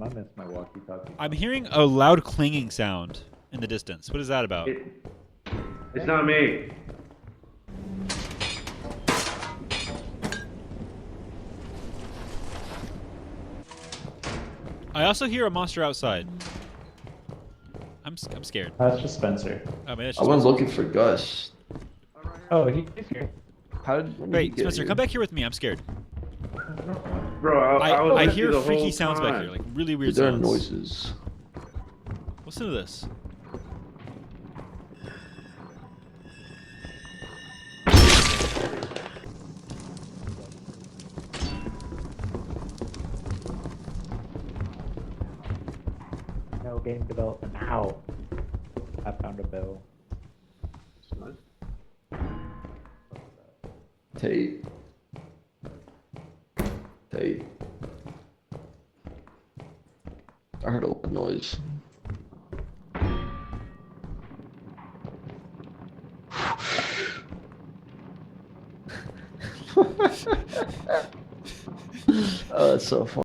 I miss my walkie-talkie. I'm hearing a loud clanging sound in the distance. What is that about? It's not me. I also hear a monster outside. I'm scared. That's just Spencer. Oh, man, that's I just went Spencer. looking for Gus. Oh, he's here. When did he Wait, get Spencer, here? come back here with me. I'm scared. Bro, I was I with you hear the freaky whole sounds back time. here, like really weird There are sounds. noises. Listen to this. No game development now. I found a bill. Tate. Tate. I heard a lot of noise. Oh, that's so funny.